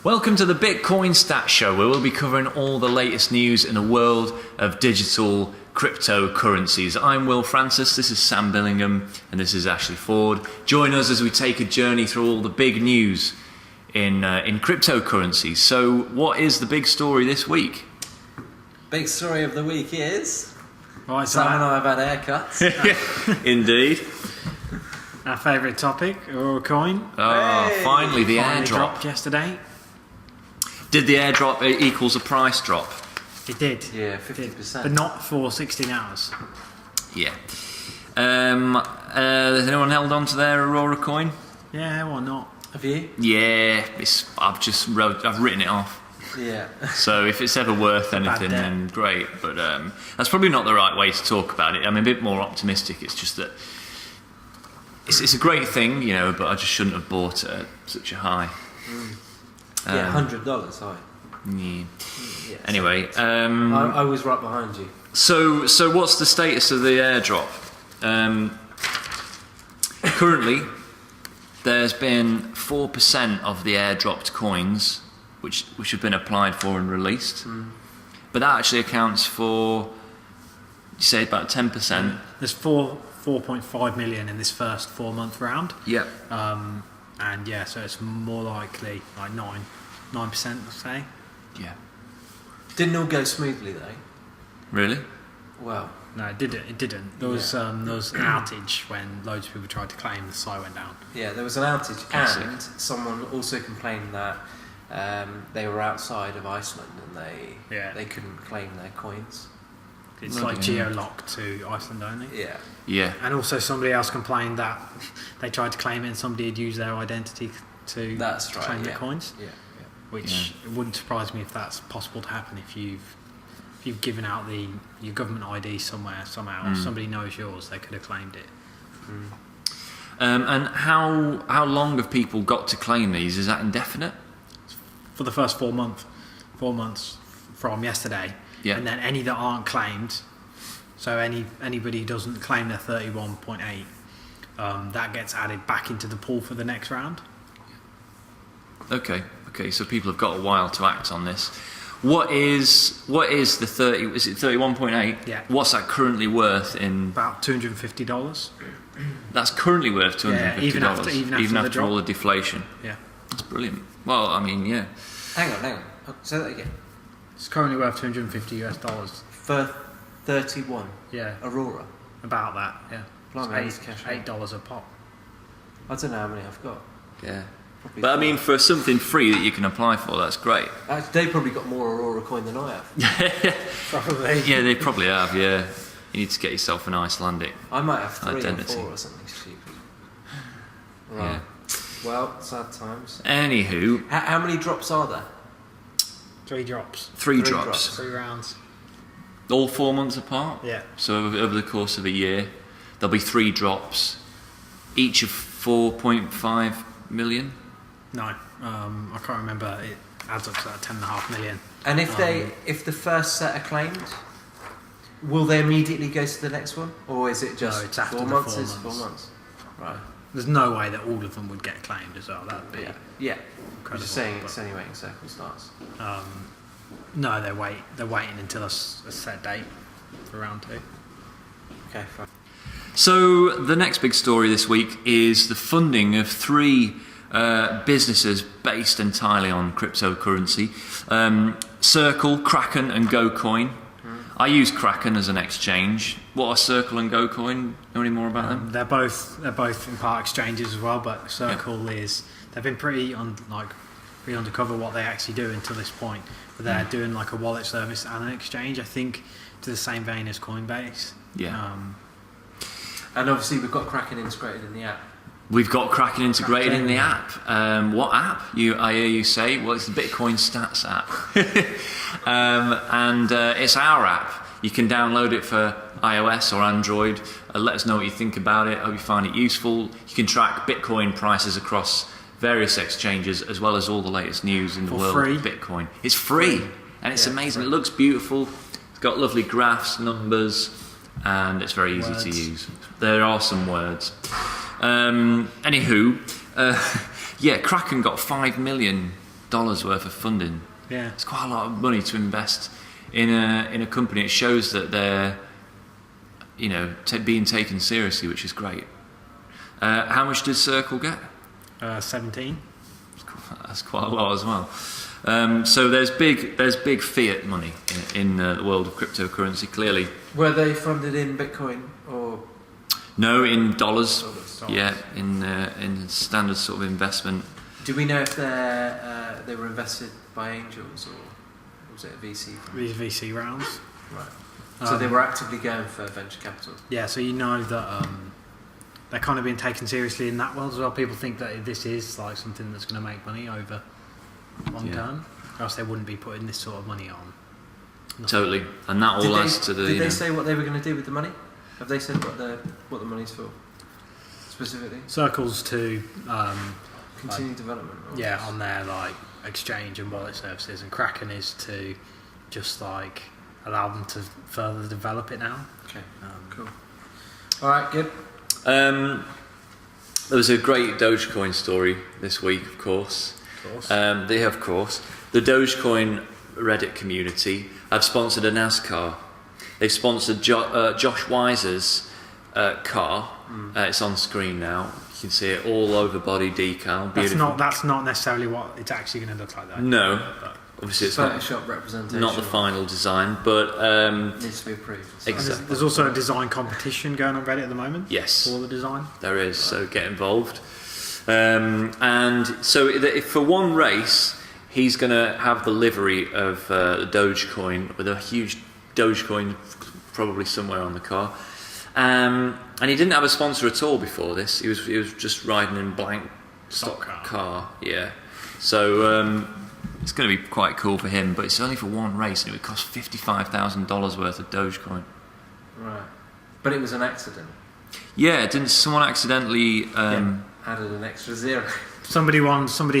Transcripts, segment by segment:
Welcome to the Bitcoin Stat Show, where we'll be covering all the latest news in the world of digital cryptocurrencies. I'm Will Francis, this is Sam Billingham, and this is Ashley Ford. Join us as we take a journey through all the big news in cryptocurrencies. So, what is the big story this week? Big story of the week is Right, Sam and I have had haircuts. Indeed. Our favourite topic, Aurora Coin. Oh, Hey! finally the Finally airdrop. dropped yesterday. Did the airdrop equals a price drop? It did. Yeah, It did. 50%. But not for 16 hours. Yeah. Has anyone held on to their Aurora coin? Yeah, why not? Have you? Yeah, I've written it off. Yeah. So if it's ever worth anything, debt. then great. But that's probably not the right way to talk about it. I'm a bit more optimistic. It's just that it's a great thing, you know, but I just shouldn't have bought it at such a high. Yeah, $100, right. Yeah. Yeah, Anyway, I was right behind you. so what's the status of the airdrop? Currently, there's been 4% of the airdropped coins which have been applied for and released, but that actually accounts for, you say, about 10%. There's 4.5 million in this first 4-month round. Yep. And yeah, so it's more likely like 9%, let's say. Yeah. Didn't all go smoothly though. Really? Well, No, it didn't. There was an outage when loads of people tried to claim the site went down. yeah, there was an outage, Classic. and someone also complained that they were outside of Iceland and they couldn't claim their coins. It's Bloody like hell. geo-locked to Iceland only. Yeah. Yeah. And also somebody else complained that they tried to claim it and somebody had used their identity to That's right, claim yeah. their coins. Yeah. Which it wouldn't surprise me if that's possible to happen if you've given out your government ID somehow, or somebody knows yours, they could have claimed it. And how long have people got to claim these? Is that indefinite? For the first 4 months from yesterday, Yeah. and then any that aren't claimed, so anybody who doesn't claim their 31.8, that gets added back into the pool for the next round. Okay, so people have got a while to act on this. What is the 30? Is it 31.8? Yeah. What's that currently worth in? About $250. That's currently worth $250. Yeah, even after the drop. all the deflation. Yeah, That's brilliant. Well, I mean, yeah. Hang on. Oh, say that again. it's currently worth $250. For 31 Yeah, Aurora. about that. Yeah, Blimey, it's that's cash out. $8 a pop. I don't know how many I've got. Yeah. Probably But I five. mean, for something free that you can apply for, that's great. They probably got more Aurora coin than I have. Probably. Yeah, they probably have. Yeah. You need to get yourself an Icelandic. I might have 3 Identity. or 4 or something stupid. Right. Yeah. Well, sad times. Anywho, How many drops are there? 3 drops, three Three drops. drops. 3 rounds. All 4 months apart. Yeah. So over the course of a year, there'll be 3 drops, each of 4.5 million. No, I can't remember. It adds up to that 10.5 million. And if the first set are claimed, will they immediately go to the next one, or is it just No, it's after 4 the months? 4 Is 4 months. months? Right. There's no way that all of them would get claimed as well. That'd be Yeah. I'm incredible. just saying but, it's only waiting circumstance. no, they're waiting until a set date for round 2. Okay, fine. So the next big story this week is the funding of 3 businesses based entirely on cryptocurrency: Circle, Kraken, and GoCoin. I use Kraken as an exchange. What are Circle and GoCoin? Know any more about them? They're both in part exchanges as well, but Circle they've been pretty undercover what they actually do until this point. But they're doing like a wallet service and an exchange, I think, to the same vein as Coinbase. Yeah. And obviously we've got Kraken integrated in the app. We've got Kraken integrated in the app. What app? I hear you say. Well, it's the Bitcoin Stats app. And it's our app. You can download it for iOS or Android. Let us know what you think about it. Hope you find it useful. You can track Bitcoin prices across various exchanges, as well as all the latest news in the world free. of Bitcoin. It's free, and it's Yeah, amazing. free. It looks beautiful. It's got lovely graphs, numbers, and it's very easy to Words. use. There are some words. Anywho, yeah, Kraken got 5 million worth of funding. Yeah. It's quite a lot of money to invest in a company. It shows that they're, being taken seriously, which is great. How much did Circle get? 17. That's quite a lot as well. So there's big fiat money in the world of cryptocurrency. Clearly, Were they funded in Bitcoin or? no, in dollars. Dollars. Yeah, in standard sort of investment. Do we know if they were invested by angels or was it a VC? These VC rounds. Right. So they were actively going for venture capital. Yeah, so you know that they're kind of being taken seriously in that world as well. People think that this is like something that's going to make money over long term, or else they wouldn't be putting this sort of money on. Totally, and that all adds to the. Did they say what they were going to do with the money? Have they said what the money's for specifically? Circles to Continued development. Or yeah, on their like exchange and wallet services, and Kraken is to just like allow them to further develop it now. Okay, cool. All right, good. There was a great Dogecoin story this week, of course. Of course. The Dogecoin Reddit community have sponsored a NASCAR. They've sponsored Josh Weiser's car. It's on screen now. You can see it all over body decal. Beautiful. That's not necessarily what it's actually going to look like, though. No, obviously it's Photoshop representation. not the final design, but needs to be approved. Exactly. There's also a design competition going on Reddit at the moment. Yes, for the design. there is. So get involved. And so if for one race, he's going to have the livery of the Dogecoin with a huge Dogecoin probably somewhere on the car. And he didn't have a sponsor at all before this. He was just riding in blank stock car. Yeah. So it's going to be quite cool for him, but it's only for one race, and it would cost $55,000 worth of Dogecoin. Right. But it was an accident. Yeah, didn't someone accidentally added an extra zero? Somebody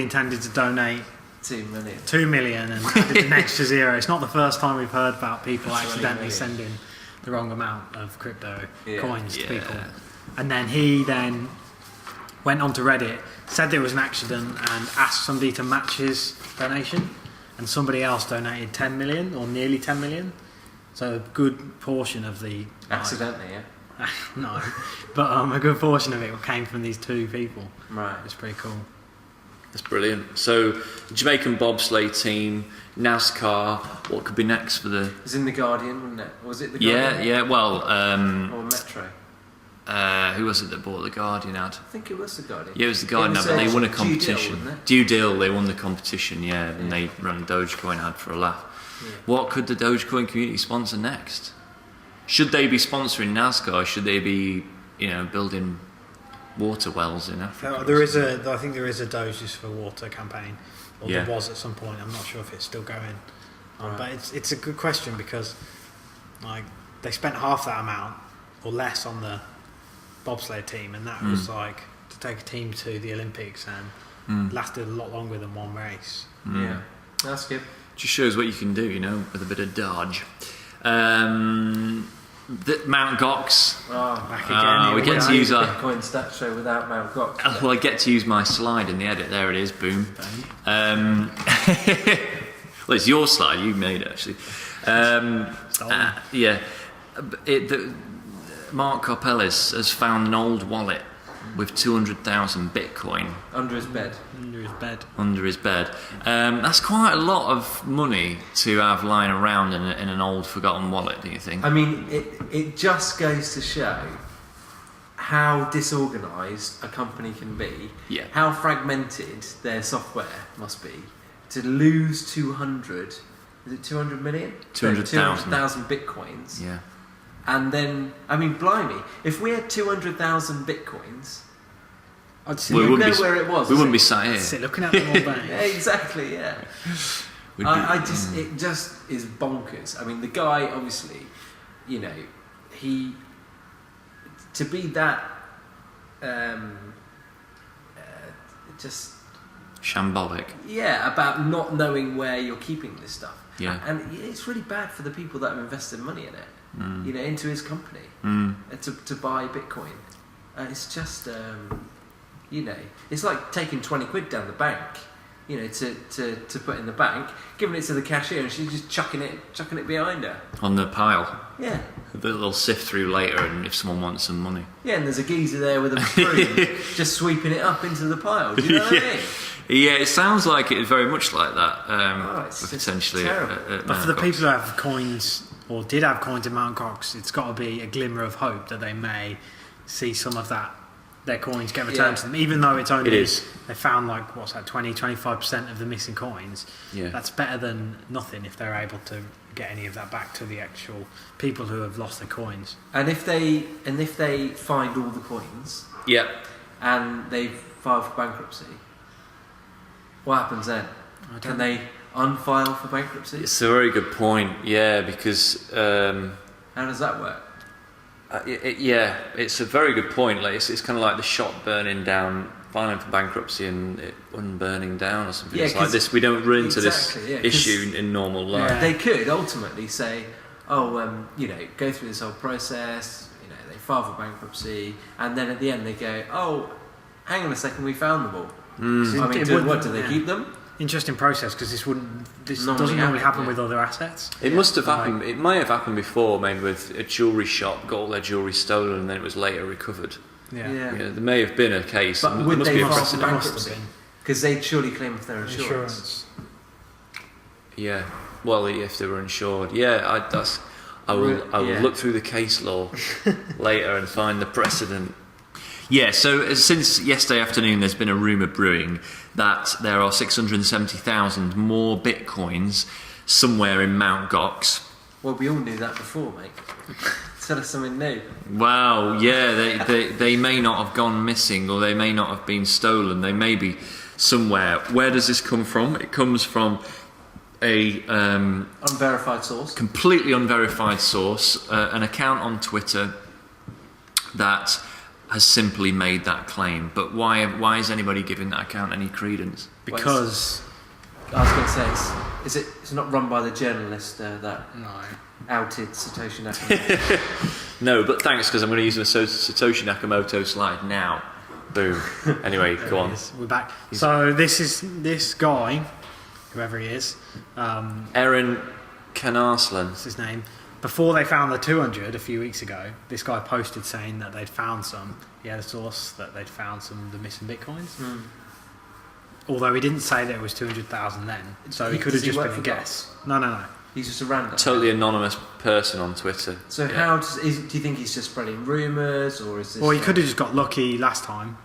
intended to donate 2 million. 2 million and added an extra zero. It's not the first time we've heard about people accidentally sending the wrong amount of crypto coins to people. And then he went onto Reddit, said there was an accident, and asked somebody to match his donation. And somebody else donated 10 million or nearly 10 million. So a good portion of the accidentally, no, but a good portion of it came from these two people. Right, it's pretty cool. That's brilliant. So, Jamaican bobsleigh team, NASCAR. What could be next for the? It's in the Guardian, wasn't it? Or was it the Guardian? Yeah. Well, or Metro. Who was it that bought the Guardian ad? I think it was the Guardian. Yeah, it was the Guardian ad, but they won a competition. Due Deal, they won the competition. Yeah, and they ran a Dogecoin ad for a laugh. Yeah. What could the Dogecoin community sponsor next? Should they be sponsoring NASCAR? Should they be, building water wells in Africa? I think there is a Doges for Water campaign, or there was at some point. I'm not sure if it's still going on, but it's a good question because, like, they spent half that amount or less on the bobsleigh team, and that was like to take a team to the Olympics and lasted a lot longer than one race. Yeah, that's good. Just shows what you can do, with a bit of dodge. Mount Gox. Back again. We get to use our Bitcoin stat show without Mount Gox. Well, I get to use my slide in the edit. There it is. Boom. Well, it's your slide. You made it actually. Yeah. Mark Corpelis has found an old wallet with 200,000 Bitcoin under his bed. That's quite a lot of money to have lying around in an old forgotten wallet, do you think? I mean, it just goes to show how disorganised a company can be, how fragmented their software must be, to lose 200 million? 200,000 Bitcoins. Yeah. And then, I mean, blimey, if we had 200,000 Bitcoins, we wouldn't know where it was. We wouldn't be sat here. Sit looking at them all day. Yeah, exactly, yeah. It just is bonkers. I mean, the guy, obviously, to be that, just... shambolic. Yeah, about not knowing where you're keeping this stuff. Yeah. And it's really bad for the people that have invested money in it, into his company, to buy Bitcoin. It's just... it's like taking 20 quid down the bank to put in the bank, giving it to the cashier, and she's just chucking it behind her. On the pile. Yeah. They'll sift through later, and if someone wants some money. Yeah, and there's a geezer there with a broom just sweeping it up into the pile. Do you know what I mean? Yeah, it sounds like it is very much like that. It's potentially. But for the people who have coins or did have coins in Mount Cox, it's got to be a glimmer of hope that they may see some of their coins get returned to them, even though it's only they found 20-25% of the missing coins. Yeah, that's better than nothing if they're able to get any of that back to the actual people who have lost their coins. And if they find all the coins, and they file for bankruptcy, what happens then? Can they unfile for bankruptcy? It's a very good point. Yeah, because how does that work? It's a very good point. Like it's kind of like the shop burning down, filing for bankruptcy, and it unburning down or something. It's like this. We don't run into this issue in normal life. Yeah. They could ultimately say, go through this whole process. They file for bankruptcy, and then at the end they go, oh, hang on a second, we found them all. Do they keep them? Interesting process, because this doesn't normally happen with other assets. It must have happened. It might have happened before, maybe with a jewellery shop, got all their jewellery stolen, and then it was later recovered. Yeah. There may have been a case. But would they file for bankruptcy? Been. Because they'd surely claim for their insurance. Yeah. Well, if they were insured. Yeah. I will look through the case law later and find the precedent. Yeah, so since yesterday afternoon, there's been a rumour brewing that there are 670,000 more bitcoins somewhere in Mt. Gox. Well, we all knew that before, mate. Tell us something new. Wow, yeah, they may not have gone missing, or they may not have been stolen. They may be somewhere. Where does this come from? It comes from a unverified source. Completely unverified source, an account on Twitter that has simply made that claim. But why is anybody giving that account any credence? Because I was going to say, it's not run by the journalist that outed Satoshi Nakamoto. No, but thanks, because I'm going to use the Satoshi Nakamoto slide now. Boom. Anyway, go on. We're back. So this guy, whoever he is, Aaron Kanarslan. That's his name. Before they found the 200 a few weeks ago, this guy posted saying that they'd found some. He had a source that they'd found some of the missing bitcoins. Although he didn't say that it was 200,000 then, so he could have just been a guess. No. He's just a random. Totally anonymous person on Twitter. So do you think he's just spreading rumours, or is this? Well, he could have just got lucky last time.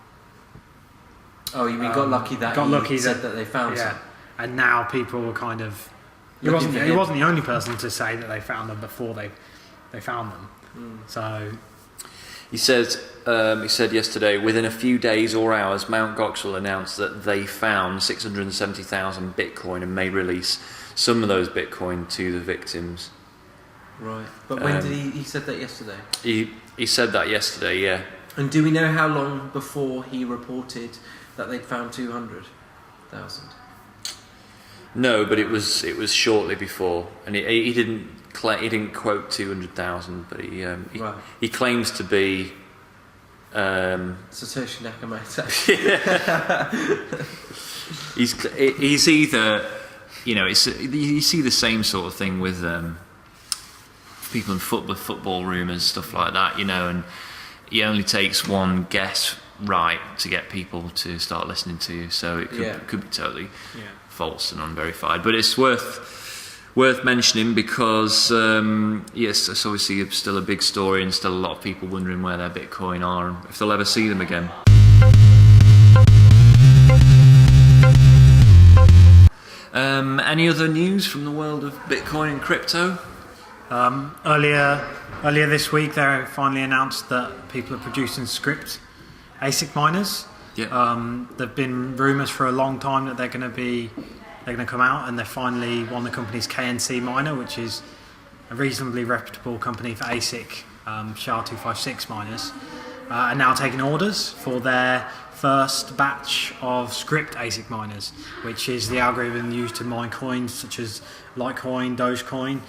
Oh, you mean got lucky that he said that they found some? And now people were kind of. He wasn't the only person to say that they found them before they found them. So he said yesterday, within a few days or hours, Mt. Gox will announce that they found 670,000 Bitcoin and may release some of those Bitcoin to the victims. Right, but when did he said that yesterday? He said that yesterday, yeah. And do we know how long before he reported that they'd found 200,000? No, but it was shortly before, and he didn't quote 200,000, but he claims to be Satoshi Nakamoto. he's either, you see the same sort of thing with people in football rumours, stuff like that, and it only takes one guess right to get people to start listening to you, so it could be totally false and unverified, but it's worth mentioning because it's obviously still a big story and still a lot of people wondering where their Bitcoin are and if they'll ever see them again. Any other news from the world of Bitcoin and crypto? Earlier this week they finally announced that people are producing Scrypt ASIC miners. There've been rumours for a long time that they're going to come out, and they finally won the company's KNC miner, which is a reasonably reputable company for ASIC SHA-256 miners, are now taking orders for their first batch of Scrypt ASIC miners, which is the algorithm used to mine coins such as Litecoin, Dogecoin,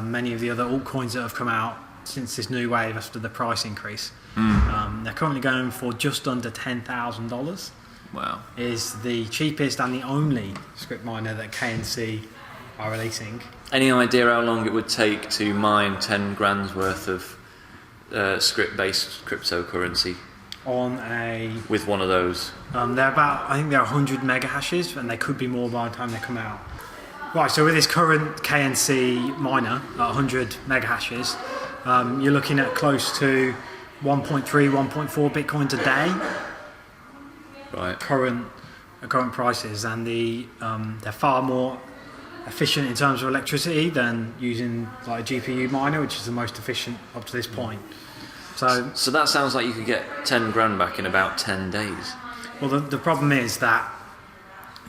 many of the other altcoins that have come out since this new wave after the price increase. They're currently going for just under $10,000 Wow. is the cheapest and the only script miner that KNC are releasing. Any idea how long it would take to mine 10 grand's worth of script-based cryptocurrency On a, with one of those? I think they're 100 mega hashes, and they could be more by the time they come out. Right, so with this current KNC miner at 100 mega hashes, you're looking at close to 1.3, 1.4 bitcoins a day. Right. Current prices, and they're far more efficient in terms of electricity than using like a GPU miner, which is the most efficient up to this point. So that sounds like you could get 10 grand back in about 10 days. well, the problem is that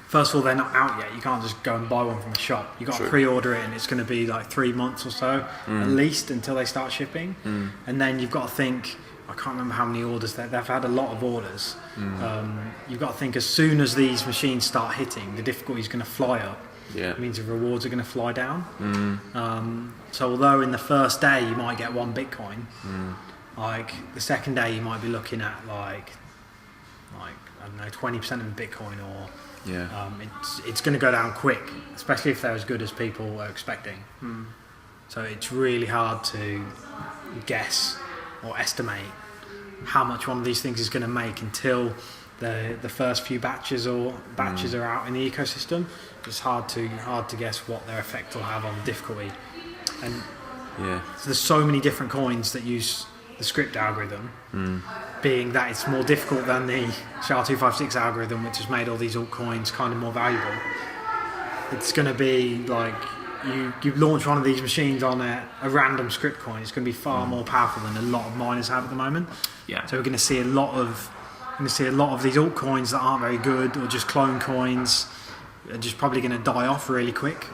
first of all, they're not out yet. You can't just go and buy one from a shop. You've got to pre-order it, and it's going to be like 3 months or so at least until they start shipping. And then you've got to think, I can't remember how many orders they've had a lot of orders. You've got to think as soon as these machines start hitting, the difficulty is going to fly up. Yeah. It means the rewards are going to fly down. So although in the first day you might get 1 Bitcoin, like the second day you might be looking at like I don't know, 20% of the Bitcoin, or it's going to go down quick, especially if they're as good as people are expecting. So it's really hard to guess or estimate how much one of these things is going to make until the first few batches are out in the ecosystem. It's hard to guess what their effect will have on difficulty. And so there's so many different coins that use the script algorithm, being that it's more difficult than the SHA-256 algorithm, which has made all these altcoins kind of more valuable. It's going to be like you launch one of these machines on a random script coin, it's going to be far more powerful than a lot of miners have at the moment. Yeah. So we're going to see a lot of these altcoins that aren't very good, or just clone coins, are just probably going to die off really quick.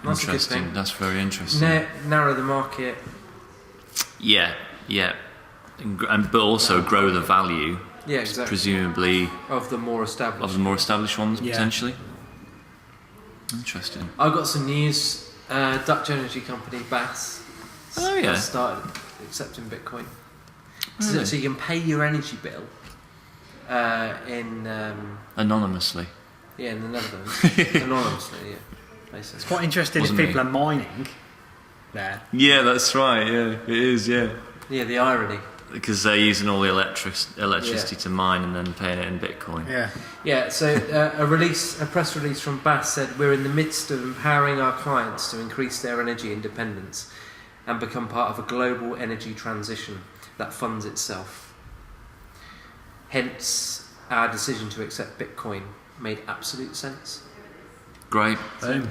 That's a good Interesting. thing. That's very interesting. Narrow the market. Yeah. But also grow the value. Yeah, exactly. Presumably Of the more established ones, Yeah. potentially. Interesting. I've got some news. Dutch energy company BAS has started accepting Bitcoin. Really? So you can pay your energy bill in Anonymously. in the Netherlands anonymously. Yeah, basically. It's quite interesting Wasn't if people me. are mining there. Yeah, that's right. Yeah, it is. Yeah. Yeah, the irony. Because they're using all the electricity to mine and then paying it in Bitcoin. Yeah. Yeah, so a press release from BAS said, we're in the midst of empowering our clients to increase their energy independence and become part of a global energy transition that funds itself. Hence, our decision to accept Bitcoin made absolute sense. Great. Boom.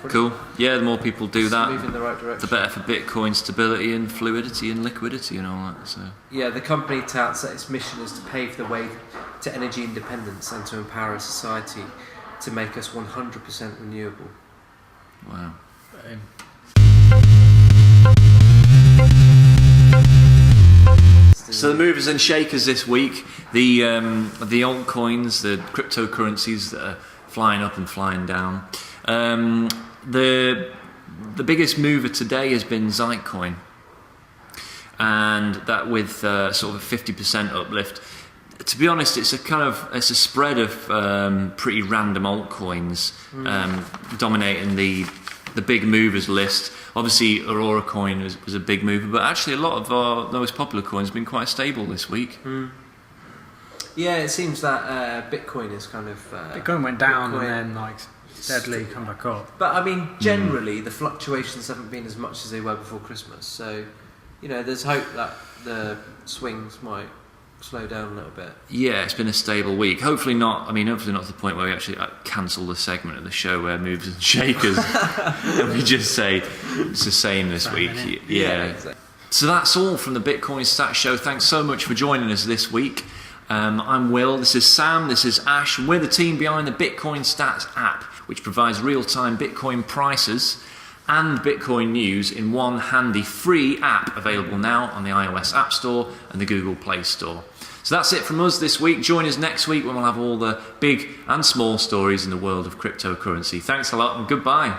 Cool. Yeah, the more people do that, Move in the right direction. the better for Bitcoin stability and fluidity and liquidity and all that. So. Yeah, the company touts that its mission is to pave the way to energy independence and to empower a society to make us 100% renewable. Wow. So the movers and shakers this week, the altcoins, the cryptocurrencies that are flying up and flying down. The biggest mover today has been Zitecoin, and that with sort of a 50% uplift. To be honest, it's a spread of pretty random altcoins dominating the big movers list. Obviously, Aurora Coin was a big mover, but actually a lot of our most popular coins have been quite stable this week. Yeah, it seems that Bitcoin is kind of... Bitcoin went down Bitcoin and then steadily come back up. But I mean, generally, the fluctuations haven't been as much as they were before Christmas. So, there's hope that the swings might slow down a little bit. Yeah, it's been a stable week. Hopefully not to the point where we actually cancel the segment of the show where movers and shakers and we just say it's the same this week. Yeah. Exactly. So that's all from the Bitcoin Stats Show. Thanks so much for joining us this week. I'm Will, this is Sam, this is Ash, and we're the team behind the Bitcoin Stats app, which provides real-time Bitcoin prices and Bitcoin news in one handy free app available now on the iOS App Store and the Google Play Store. So that's it from us this week. Join us next week when we'll have all the big and small stories in the world of cryptocurrency. Thanks a lot and goodbye.